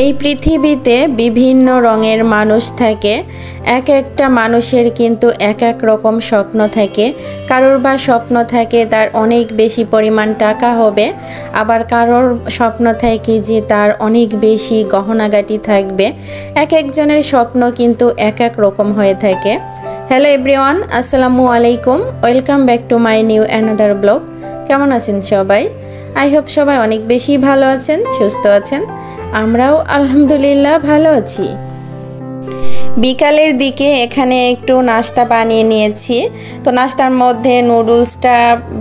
এই পৃথিবীতে বিভিন্ন রঙের মানুষ থাকে। এক একটা মানুষের কিন্তু এক এক রকম স্বপ্ন থাকে। কারোর বা স্বপ্ন থাকে তার অনেক বেশি পরিমাণ টাকা হবে, আবার কারোর স্বপ্ন থাকে যে তার অনেক বেশি গহনাগাটি থাকবে। এক একজনের স্বপ্ন কিন্তু এক এক রকম হয়ে থাকে। হ্যালো এভরিওয়ান, আসসালামু আলাইকুম, welcome back to my new another blog. কেমন আছেন সবাই? আই হোপ সবাই অনেক বেশি ভালো আছেন, সুস্থ আছেন। আমরাও আলহামদুলিল্লাহ ভালো আছি। বিকালের দিকে এখানে একটু নাস্তা বানিয়ে নিয়েছি। তো নাস্তার মধ্যে নুডলসটা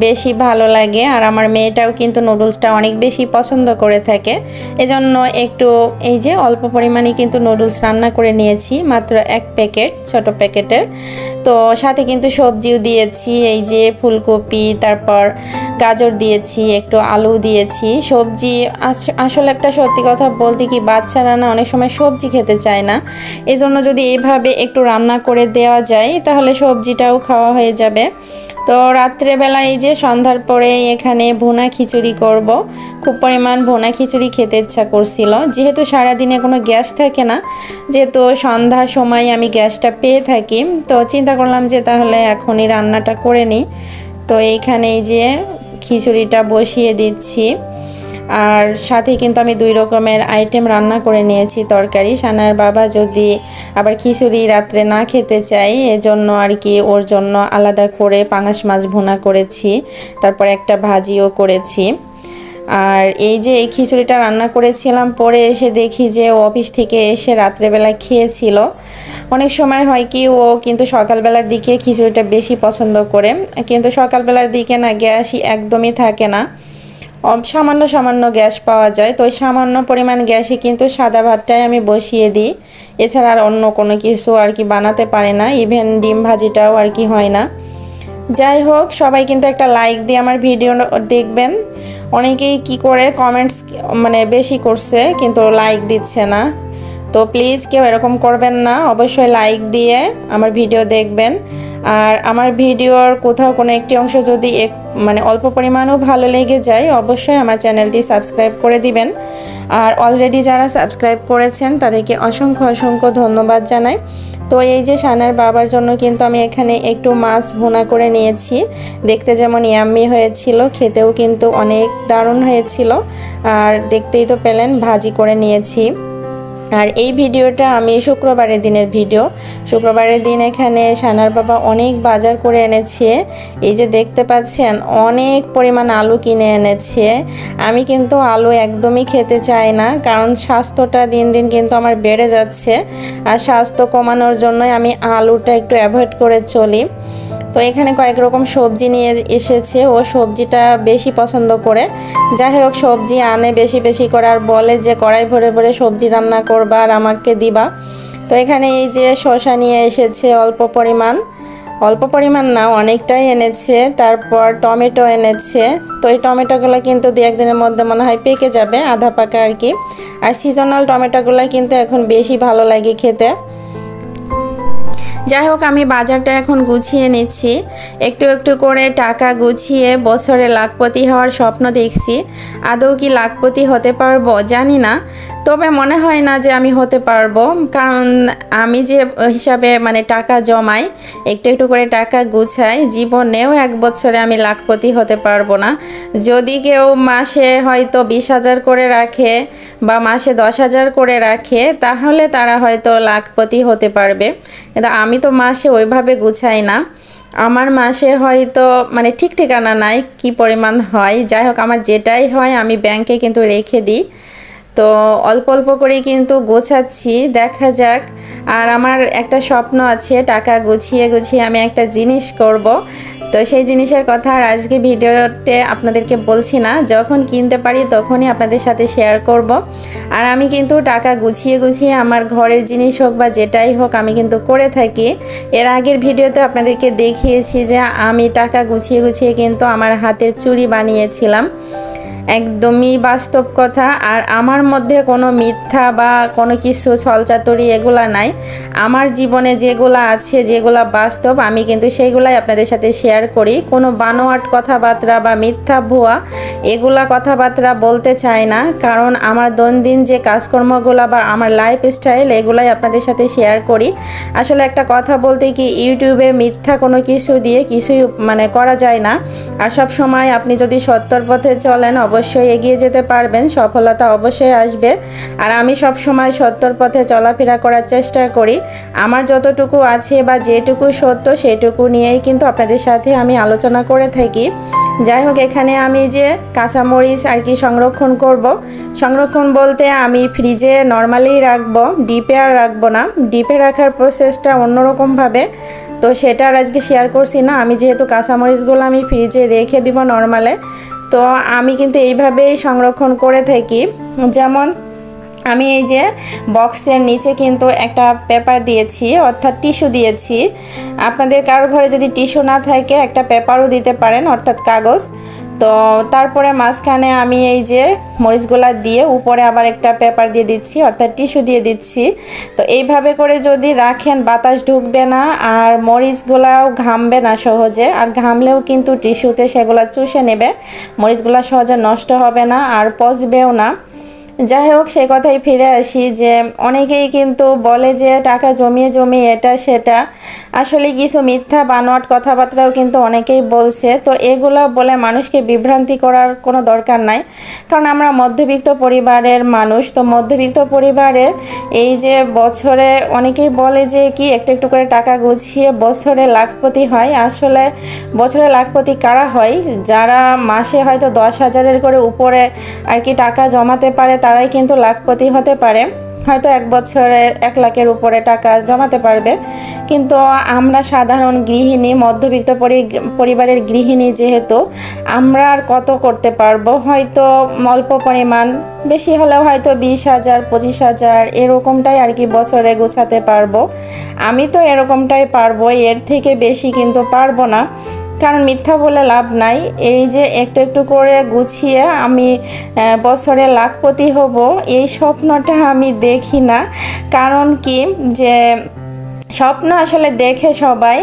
বেশি ভালো লাগে, আর আমার মেয়েটাও কিন্তু নুডলসটা অনেক বেশি পছন্দ করে থাকে। এজন্য একটু এই যে অল্প পরিমাণে কিন্তু নুডলস রান্না করে নিয়েছি, মাত্র এক প্যাকেট, ছোট প্যাকেটের। তো সাথে কিন্তু সবজিও দিয়েছি, এই যে ফুলকপি, তারপর গাজর দিয়েছি, একটু আলু দিয়েছি। সবজি আসলে একটা সত্যি কথা বলতে কি, বাচ্চারা না অনেক সময় সবজি খেতে চায় না। এজন্য যদি এইভাবে একটু রান্না করে দেওয়া যায় তাহলে সবজিটাও খাওয়া হয়ে যাবে। তো রাত্রেবেলা এই যে সন্ধ্যার পরে এখানে ভুনা খিচুড়ি করব। খুব পরিমাণ ভুনা খিচুড়ি খেতে ইচ্ছা করছিল, যেহেতু সারাদিনে কোনো গ্যাস থাকে না, যেহেতু সন্ধ্যার সময় আমি গ্যাসটা পেয়ে থাকি। তো চিন্তা করলাম যে তাহলে এখনই রান্নাটা করে নিই। তো এইখানে এই যে খিচুড়িটা বসিয়ে দিচ্ছি, আর সাথে কিন্তু আমি 2 রকমের আইটেম রান্না করে নিয়েছি তরকারি। সানার বাবা যদি আবার খিচুড়ি রাত্রে না খেতে চাই, এজন্য আর কি ওর জন্য আলাদা করে পাঙাশ মাছ ভুনা করেছি, তারপর একটা ভাজিও করেছি। আর এই যে এই খিচুড়িটা রান্না করেছিলাম, পরে এসে দেখি যে ও অফিস থেকে এসে রাত্রেবেলা খেয়েছিল। অনেক সময় হয় কি, ও কিন্তু সকালবেলার দিকে খিচুড়িটা বেশি পছন্দ করে, কিন্তু সকালবেলার দিকে না গ্যাসই একদমই থাকে না, সামান্য সামান্য গ্যাস পাওয়া যায়। তো ওই সামান্য পরিমাণ গ্যাসে কিন্তু সাদা ভাতটাই আমি বসিয়ে দিই, এছাড়া আর অন্য কোনো কিছু আর কি বানাতে পারি না, ইভেন ডিম ভাজিটাও আর কি হয় না। যাই হোক, সবাই কিন্তু একটা লাইক দিয়ে আমার ভিডিও দেখবেন। অনেকেই কি করে কমেন্টস বেশি করছে কিন্তু লাইক দিচ্ছে না। তো প্লিজ কেউ এরকম করবেন না, অবশ্যই লাইক দিয়ে আমার ভিডিও দেখবেন। আর আমার ভিডিওর কোথাও কোনো একটি অংশ যদি অল্প পরিমাণও ভালো লেগে যায়, অবশ্যই আমার চ্যানেলটি সাবস্ক্রাইব করে দিবেন। আর অলরেডি যারা সাবস্ক্রাইব করেছেন তাদেরকে অসংখ্য অসংখ্য ধন্যবাদ জানাই। তো এই যে সানার বাবার জন্য কিন্তু আমি এখানে একটু মাছ ভুনা করে নিয়েছি। দেখতে যেমন ইয়াম্মি হয়েছিল, খেতেও কিন্তু অনেক দারুণ হয়েছিল। আর দেখতেই তো পেলেন, ভাজি করে নিয়েছি। আর এই ভিডিওটা আমি শুক্রবারের দিনের ভিডিও। শুক্রবারের দিন এখানে সানার বাবা অনেক বাজার করে এনেছে। এই যে দেখতে পাচ্ছেন, অনেক পরিমাণ আলু কিনে এনেছে। আমি কিন্তু আলু একদমই খেতে চাই না, কারণ স্বাস্থ্যটা দিন দিন কিন্তু আমার বেড়ে যাচ্ছে, আর স্বাস্থ্য কমানোর জন্যই আমি আলুটা একটু অ্যাভয়েড করে চলি। তো এখানে কয়েক রকম সবজি নিয়ে এসেছে, ও সবজিটা বেশি পছন্দ করে। যাই হোক, সবজি আনে বেশি বেশি করে, আর বলে যে কড়াই ভরে ভরে সবজি রান্না করবা আর আমাকে দিবা। তো এখানে এই যে শসা নিয়ে এসেছে অল্প পরিমাণ না, অনেকটাই এনেছে। তারপর টমেটো এনেছে। তো এই টমেটোগুলো কিন্তু 2-1 দিনের মধ্যে মনে হয় পেকে যাবে, আধা পাকা আর কি। আর সিজনাল টমেটোগুলো কিন্তু এখন বেশি ভালো লাগে খেতে। যাই হোক, আমি বাজারটা এখন গুছিয়ে নিচ্ছি। একটু একটু করে টাকা গুছিয়ে বছরে লাখপতি হওয়ার স্বপ্ন দেখছি। আদৌ কি লাখপতি হতে পারবো জানি না, তবে মনে হয় না যে আমি হতে পারবো, কারণ আমি যে হিসাবে টাকা জমাই, একটু একটু করে টাকা গুছাই, জীবনেও 1 বছরে আমি লাখপতি হতে পারবো না। যদি কেউ মাসে হয়তো 20,000 করে রাখে বা মাসে 10,000 করে রাখে, তাহলে তারা হয়তো লাখপতি হতে পারবে, কিন্তু আমি তো মাসে ওইভাবে গুছাই না। আমার মাসে হয়তো ঠিক ঠিকানা নাই কি পরিমাণ হয়। যাই হোক, আমার যেটাই হয় আমি ব্যাংকে কিন্তু রেখে দিই। তো অল্প অল্প করে কিন্তু গোছাচ্ছি, দেখা যাক। আর আমার একটা স্বপ্ন আছে, টাকা গুছিয়ে গুছিয়ে আমি একটা জিনিস করব। তো সেই জিনিসের কথা আর আজকে ভিডিওতে আপনাদেরকে বলছি না, যখন কিনতে পারি তখনই আপনাদের সাথে শেয়ার করব। আর আমি কিন্তু টাকা গুছিয়ে গুছিয়ে আমার ঘরের জিনিস হোক বা যেটাই হোক আমি কিন্তু করে থাকি। এর আগের ভিডিওতে আপনাদেরকে দেখিয়েছি যে আমি টাকা গুছিয়ে গুছিয়ে কিন্তু আমার হাতের চুড়ি বানিয়েছিলাম। একদমই বাস্তব কথা। আর আমার মধ্যে কোনো মিথ্যা বা কোনো কিছু ছলচাতুরি এগুলা নাই। আমার জীবনে যেগুলা আছে, যেগুলা বাস্তব, আমি কিন্তু সেইগুলাই আপনাদের সাথে শেয়ার করি। কোনো বানোয়াট কথাবার্তা বা মিথ্যা ভুয়া এগুলা কথাবার্তা বলতে চাই না, কারণ আমার দৈনন্দিন যে কাজকর্মগুলো বা আমার লাইফস্টাইল এগুলাই আপনাদের সাথে শেয়ার করি। আসলে একটা কথা বলতে কি, ইউটিউবে মিথ্যা কোনো কিছু দিয়ে কিছুই করা যায় না। আর সব সময় আপনি যদি সত্যর পথে চলেন অবশ্যই এগিয়ে যেতে পারবেন, সফলতা অবশ্যই আসবে। আর আমি সব সময় সত্যর পথে চলাফেরা করার চেষ্টা করি। আমার যতটুকু আছে বা যেটুকু সত্য সেটুকু নিয়েই কিন্তু আপনাদের সাথে আমি আলোচনা করে থাকি। যাই হোক, এখানে আমি যে কাঁচামরিচ আর কি সংরক্ষণ করব, সংরক্ষণ বলতে আমি ফ্রিজে নর্মালি রাখবো, ডিপে আর রাখবো না। ডিপে রাখার প্রসেসটা অন্যরকমভাবে, তো সেটা আর আজকে শেয়ার করছি না। আমি যেহেতু কাঁচামরিচগুলো আমি ফ্রিজে রেখে দিব নর্মালে, তো আমি কিন্তু এইভাবেই সংরক্ষণ করে থাকি। যেমন আমি এই যে বক্সের নিচে কিন্তু একটা পেপার দিয়েছি, অর্থাৎ টিস্যু দিয়েছি। আপনাদের কারোর ঘরে যদি টিস্যু না থাকে একটা পেপারও দিতে পারেন, অর্থাৎ কাগজ। তো তারপরে মাঝখানে আমি এই যে মরিচগুলা দিয়ে উপরে আবার একটা পেপার দিয়ে দিচ্ছি, অর্থাৎ টিস্যু দিয়ে দিচ্ছি। তো এইভাবে করে যদি রাখেন বাতাস ঢুকবে না আর মরিচগুলাও ঘামবে না সহজে, আর ঘামলেও কিন্তু টিস্যুতে সেগুলা চুষে নেবে, মরিচগুলা সহজে নষ্ট হবে না আর পচবেও না। যাই হোক, সে কথাই ফিরে আসি যে অনেকেই কিন্তু বলে যে টাকা জমিয়ে জমিয়ে এটা সেটা, আসলে কিছু মিথ্যা বানোয়াট কথাবার্তাও কিন্তু অনেকেই বলছে। তো এগুলো বলে মানুষকে বিভ্রান্তি করার কোনো দরকার নাই, কারণ আমরা মধ্যবিত্ত পরিবারের মানুষ। তো মধ্যবিত্ত পরিবারে এই যে বছরে অনেকেই বলে যে কি একটু একটু করে টাকা গুছিয়ে বছরে লাখপতি হয়। আসলে বছরে লাখপতি কারা হয়? যারা মাসে হয়তো 10,000-এর করে উপরে আর কি টাকা জমাতে পারে তারাই কিন্তু লাখপতি হতে পারে, হয়তো এক বছরে 1 লাখের উপরে টাকা জমাতে পারবে। কিন্তু আমরা সাধারণ গৃহিণী, মধ্যবিত্ত পরিবারের গৃহিণী যেহেতু, আমরা আর কত করতে পারবো? হয়তো অল্প পরিমাণ, বেশি হলেও হয়তো 20,000 25,000 এরকমটাই আর কি বছরে গোছাতে পারবো। আমি তো এরকমটাই পারবো, এর থেকে বেশি কিন্তু পারবো না, কারণ মিথ্যা বলে লাভ নাই। এই যে একটু একটু করে গুছিয়ে আমি বছরে লাখপতি হব, এই স্বপ্নটা আমি দেখি না। কারণ কি, যে স্বপ্ন আসলে দেখে সবাই,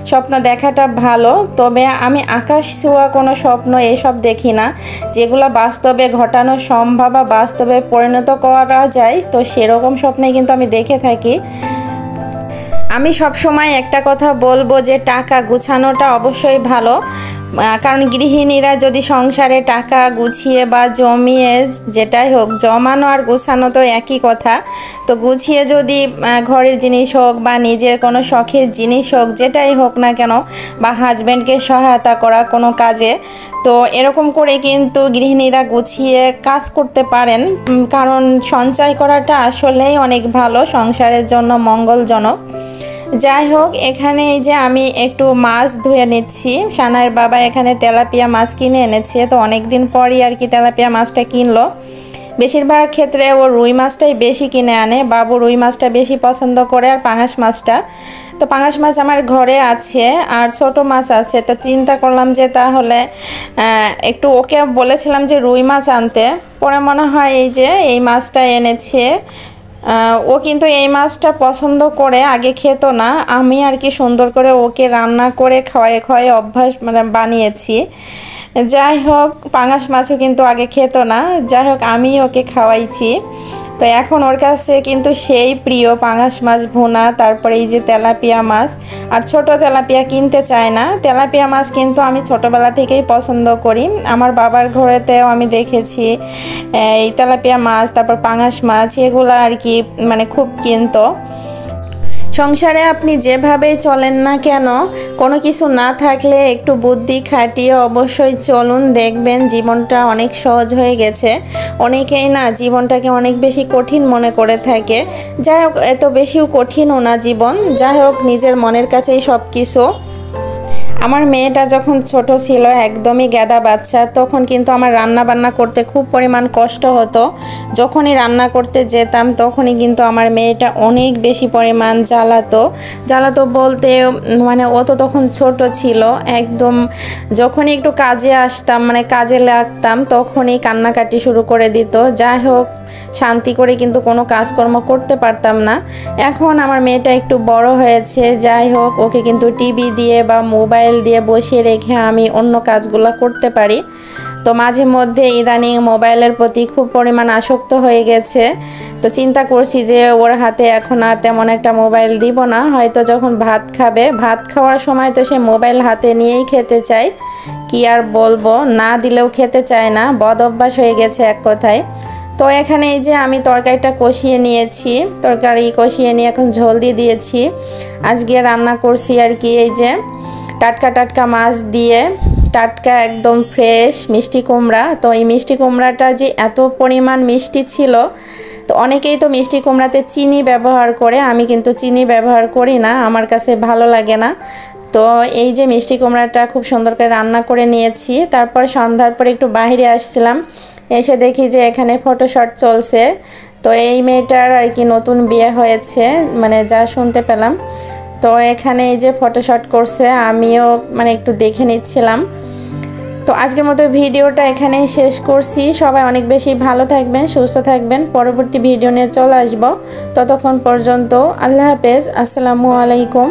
স্বপ্ন দেখাটা ভালো, তবে আমি আকাশ ছোঁয়া কোনো স্বপ্ন এসব দেখি না। যেগুলো বাস্তবে ঘটানো সম্ভব বা বাস্তবে পরিণত করা যায়, তো সেরকম স্বপ্নই কিন্তু আমি দেখে থাকি। আমি সব সময় একটা কথা বলবো যে টাকা গুছানোটা অবশ্যই ভালো, কারণ গৃহিণীরা যদি সংসারে টাকা গুছিয়ে বা জমিয়ে, যেটাই হোক, জমানো আর গুছানো তো একই কথা। তো গুছিয়ে যদি ঘরের জিনিস হোক বা নিজের কোনো শখের জিনিস হোক, যেটাই হোক না কেন, বা হাজব্যান্ডকে সহায়তা করা কোনো কাজে, তো এরকম করে কিন্তু গৃহিণীরা গুছিয়ে কাজ করতে পারেন। কারণ সঞ্চয় করাটা আসলেই অনেক ভালো, সংসারের জন্য মঙ্গলজনক। যাই হোক, এখানে এই যে আমি একটু মাছ ধুয়ে নিচ্ছি। সানায়ের বাবা এখানে তেলাপিয়া মাছ কিনে এনেছে, তো অনেক দিন পরই আর কি তেলাপিয়া মাছটা কিনলো। বেশিরভাগ ক্ষেত্রে ও রুই মাছটাই বেশি কিনে আনে, বাবু রুই মাছটা বেশি পছন্দ করে, আর পাঙাশ মাছটা। তো পাঙাশ মাছ আমার ঘরে আছে আর ছোট মাছ আছে, তো চিন্তা করলাম যে তাহলে একটু ওকে বলেছিলাম যে রুই মাছ আনতে, পরে মনে হয় এই যে এই মাছটা এনেছে। ও কিন্তু এই মাছটা পছন্দ করে, আগে খেত না, আমি আর কি সুন্দর করে ওকে রান্না করে খাওয়ায়ে খাওয়ায়ে অভ্যাস বানিয়েছি। যাই হোক, পাঙাশ মাছও কিন্তু আগে খেত না, যাই হোক আমি ওকে খাওয়াইছি। তো এখন ওর কাছে কিন্তু সেই প্রিয় পাঙাশ মাছ ভুনা, তারপরে এই যে তেলাপিয়া মাছ। আর ছোট তেলাপিয়া কিনতে চায় না, তেলাপিয়া মাছ কিন্তু আমি ছোটোবেলা থেকেই পছন্দ করি। আমার বাবার ঘরেতেও আমি দেখেছি এই তেলাপিয়া মাছ, তারপর পাঙাশ মাছ, এগুলো আর কি খুব কিনতো। সংসারে আপনি যেভাবেই চলেন না কেন, কোনো কিছু না থাকলে একটু বুদ্ধি খাটিয়ে অবশ্যই চলুন, দেখবেন জীবনটা অনেক সহজ হয়ে গেছে। অনেকেই না জীবনটাকে অনেক বেশি কঠিন মনে করে থাকে। যাই হোক, এত বেশিও কঠিনও না জীবন। যাই হোক, নিজের মনের কাছেই সব কিছু। আমার মেয়েটা যখন ছোট ছিল, একদমই গ্যাদা বাচ্চা, তখন কিন্তু আমার রান্না বান্না করতে খুব পরিমাণ কষ্ট হতো। যখনই রান্না করতে যেতাম তখনই কিন্তু আমার মেয়েটা অনেক বেশি পরিমাণ জ্বালাতো বলতে মানে ও তো তখন ছোট ছিল একদম। যখনই একটু কাজে আসতাম, মানে কাজে লাগতাম, তখনই কান্নাকাটি শুরু করে দিত। যাই হোক, শান্তি করে কিন্তু কোনো কাজকর্ম করতে পারতাম না। এখন আমার মেয়েটা একটু বড় হয়েছে, যাই হোক, ওকে কিন্তু টিভি দিয়ে বা মোবাইল দিয়ে বসিয়ে রেখে আমি অন্য কাজগুলো করতে পারি। তো মাঝে মধ্যে ইদানিং মোবাইলের প্রতি খুব পরিমাণ আসক্ত হয়ে গেছে। তো চিন্তা করছি যে ওর হাতে এখন আর তেমন একটা মোবাইল দিব না, হয়তো যখন ভাত খাবে, ভাত খাওয়ার সময় তো সে মোবাইল হাতে নিয়েই খেতে চায়। কি আর বলবো, না দিলেও খেতে চায় না, বদ অভ্যাস হয়ে গেছে এক কথায়। তো এখানে এই যে আমি তরকারিটা কষিয়ে নিয়েছি, তরকারি কষিয়ে নিয়ে এখন ঝোল দিয়ে দিয়েছি। আজকে রান্না করছি আর কি এই যে টাটকা মাছ দিয়ে, টাটকা একদম ফ্রেশ মিষ্টি কুমড়া। তো এই মিষ্টি কুমড়াটা যে এত পরিমাণ মিষ্টি ছিল, তো অনেকেই তো মিষ্টি কুমড়াতে চিনি ব্যবহার করে, আমি কিন্তু চিনি ব্যবহার করি না, আমার কাছে ভালো লাগে না। তো এই যে মিষ্টি কুমড়াটা খুব সুন্দর করে রান্না করে নিয়েছি। তারপর সন্ধ্যার পরে একটু বাইরে আসছিলাম, এসে দেখি যে এখানে ফটোশুট চলছে। তো এই মেয়েটার আর কি নতুন বিয়ে হয়েছে, মানে যা শুনতে পেলাম। তো এখানে এই যে ফটোশুট করছে, আমিও মানে একটু দেখে নিচ্ছিলাম। তো আজকের মতো ভিডিওটা এখানেই শেষ করছি। সবাই অনেক বেশি ভালো থাকবেন, সুস্থ থাকবেন। পরবর্তী ভিডিও নিয়ে চলে আসবো। ততক্ষণ পর্যন্ত আল্লাহ হাফেজ, আসসালামু আলাইকুম।